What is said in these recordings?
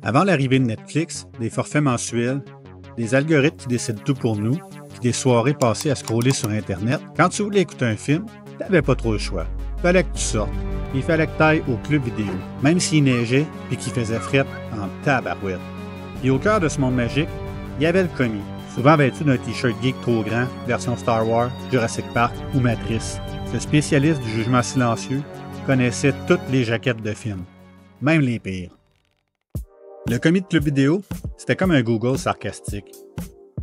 Avant l'arrivée de Netflix, des forfaits mensuels, des algorithmes qui décident tout pour nous, puis des soirées passées à scroller sur Internet, quand tu voulais écouter un film, t'avais pas trop le choix. Fallait que tu sortes. Il fallait que t'ailles au club vidéo, même s'il neigeait puis qu'il faisait frette en tabarouette. Et au cœur de ce monde magique, il y avait le commis, souvent vêtu d'un t-shirt geek trop grand, version Star Wars, Jurassic Park ou Matrice. Ce spécialiste du jugement silencieux connaissait toutes les jaquettes de films, même les pires. Le commis de club vidéo, c'était comme un Google sarcastique.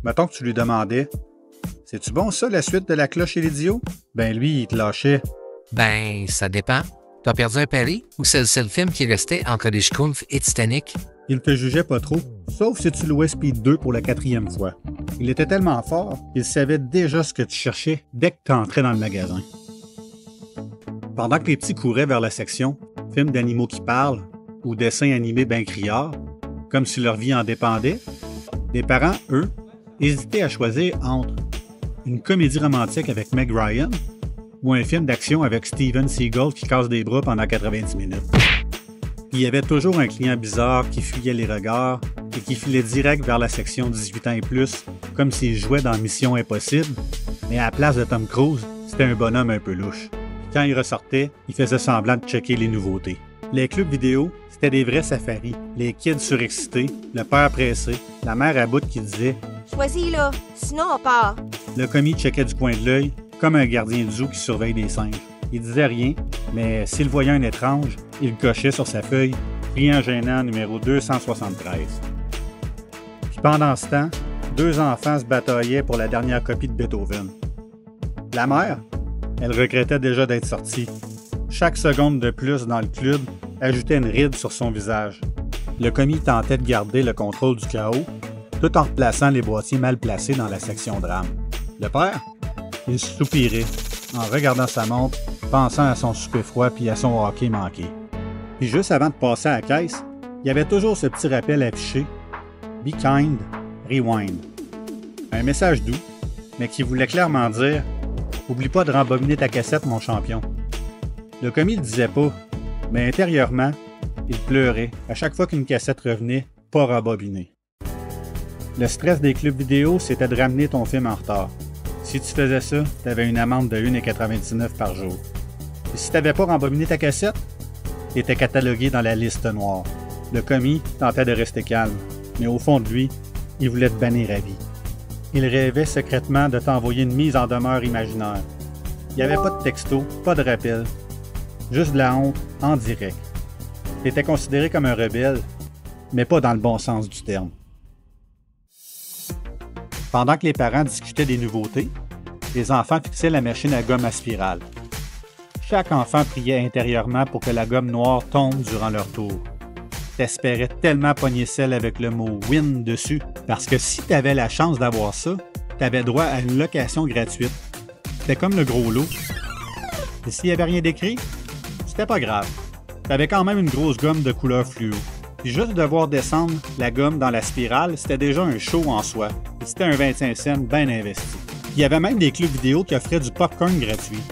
Mettons que tu lui demandais « C'est-tu bon ça, la suite de La Cloche et l'Idiot? » Ben lui, il te lâchait. Ben, ça dépend. T'as perdu un pari ou c'est le seul film qui restait entre les Schtroumpfs et Titanic? Il te jugeait pas trop, sauf si tu louais Speed 2 pour la 4e fois. Il était tellement fort qu'il savait déjà ce que tu cherchais dès que tu entrais dans le magasin. Pendant que les petits couraient vers la section « Films d'animaux qui parlent » ou « Dessins animés ben criards », comme si leur vie en dépendait, les parents, eux, hésitaient à choisir entre une comédie romantique avec Meg Ryan ou un film d'action avec Steven Seagal qui casse des bras pendant 90 minutes. Il y avait toujours un client bizarre qui fuyait les regards et qui filait direct vers la section 18 ans et plus, comme s'il jouait dans Mission Impossible, mais à la place de Tom Cruise, c'était un bonhomme un peu louche. Quand il ressortait, il faisait semblant de checker les nouveautés. Les clubs vidéo, c'était des vrais safaris. Les kids surexcités, le père pressé, la mère à bout qui disait « Choisis là, sinon on part. » Le commis checkait du coin de l'œil, comme un gardien de zoo qui surveille des singes. Il disait rien, mais s'il voyait un étrange, il cochait sur sa feuille « Client gênant numéro 273 ». Puis pendant ce temps, 2 enfants se bataillaient pour la dernière copie de Beethoven. La mère, elle regrettait déjà d'être sortie. Chaque seconde de plus dans le club ajoutait une ride sur son visage. Le commis tentait de garder le contrôle du chaos, tout en replaçant les boîtiers mal placés dans la section drame. Le père, il soupirait en regardant sa montre, pensant à son souper froid puis à son hockey manqué. Puis juste avant de passer à la caisse, il y avait toujours ce petit rappel affiché « Be kind, rewind ». Un message doux, mais qui voulait clairement dire « Oublie pas de rembobiner ta cassette, mon champion ». Le commis le disait pas, mais intérieurement, il pleurait à chaque fois qu'une cassette revenait pas rembobinée. Le stress des clubs vidéo, c'était de ramener ton film en retard. Si tu faisais ça, tu avais une amende de 1,99 $ par jour. Et si tu n'avais pas rembobiné ta cassette, tu étais catalogué dans la liste noire. Le commis tentait de rester calme, mais au fond de lui, il voulait te bannir à vie. Il rêvait secrètement de t'envoyer une mise en demeure imaginaire. Il n'y avait pas de texto, pas de rappel. Juste de la honte en direct. Tu étais considéré comme un rebelle, mais pas dans le bon sens du terme. Pendant que les parents discutaient des nouveautés, les enfants fixaient la machine à gomme à spirale. Chaque enfant priait intérieurement pour que la gomme noire tombe durant leur tour. T'espérais tellement pogner celle avec le mot « win » dessus, parce que si t'avais la chance d'avoir ça, t'avais droit à une location gratuite. C'était comme le gros lot. Et s'il n'y avait rien d'écrit, c'était pas grave. T'avais quand même une grosse gomme de couleur fluo. Puis juste devoir descendre la gomme dans la spirale, c'était déjà un show en soi. Et c'était un 25 cents bien investi. Il y avait même des clubs vidéo qui offraient du popcorn gratuit.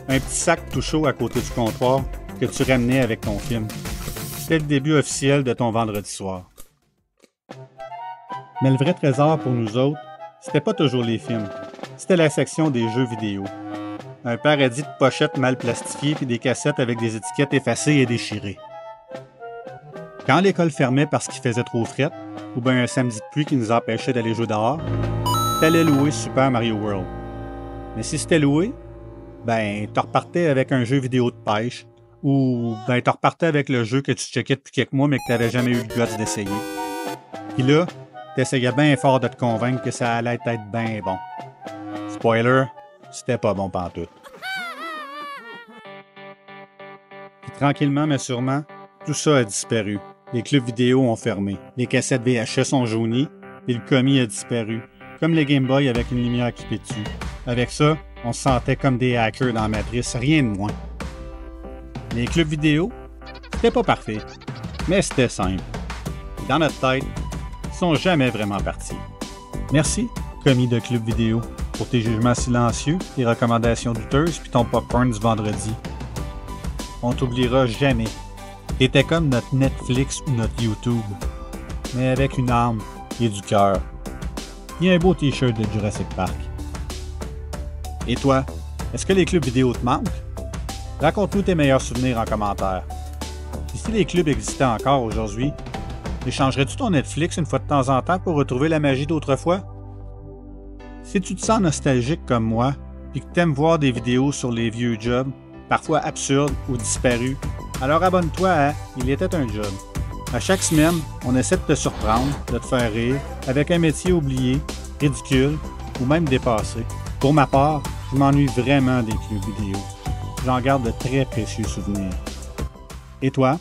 Un petit sac tout chaud à côté du comptoir que tu ramenais avec ton film. C'était le début officiel de ton vendredi soir. Mais le vrai trésor pour nous autres, c'était pas toujours les films. C'était la section des jeux vidéo. Un paradis de pochettes mal plastifiées puis des cassettes avec des étiquettes effacées et déchirées. Quand l'école fermait parce qu'il faisait trop fret, ou bien un samedi de pluie qui nous empêchait d'aller jouer dehors, t'allais louer Super Mario World. Mais si c'était loué, ben t'en repartais avec un jeu vidéo de pêche, ou ben t'en repartais avec le jeu que tu checkais depuis quelques mois mais que t'avais jamais eu le guts d'essayer. Puis là, t'essayais bien fort de te convaincre que ça allait être bien bon. Spoiler, c'était pas bon pantoute. Puis tranquillement mais sûrement, tout ça a disparu. Les clubs vidéo ont fermé. Les cassettes VHS ont jauni, et le commis a disparu. Comme les Game Boy avec une lumière qui pétue. Avec ça, on se sentait comme des hackers dans Matrice, rien de moins. Les clubs vidéo, c'était pas parfait, mais c'était simple. Dans notre tête, ils sont jamais vraiment partis. Merci, commis de club vidéo, pour tes jugements silencieux, tes recommandations douteuses puis ton popcorn du vendredi. On t'oubliera jamais. T'étais comme notre Netflix ou notre YouTube. mais avec une âme et du cœur. Et un beau t-shirt de Jurassic Park. Et toi, est-ce que les clubs vidéo te manquent? Raconte-nous tes meilleurs souvenirs en commentaire. Et si les clubs existaient encore aujourd'hui, échangerais-tu ton Netflix une fois de temps en temps pour retrouver la magie d'autrefois? Si tu te sens nostalgique comme moi, et que tu aimes voir des vidéos sur les vieux jobs, parfois absurdes ou disparus, alors abonne-toi à Il était un job. À chaque semaine, on essaie de te surprendre, de te faire rire, avec un métier oublié, ridicule ou même dépassé. Pour ma part, je m'ennuie vraiment des clubs vidéo. J'en garde de très précieux souvenirs. Et toi?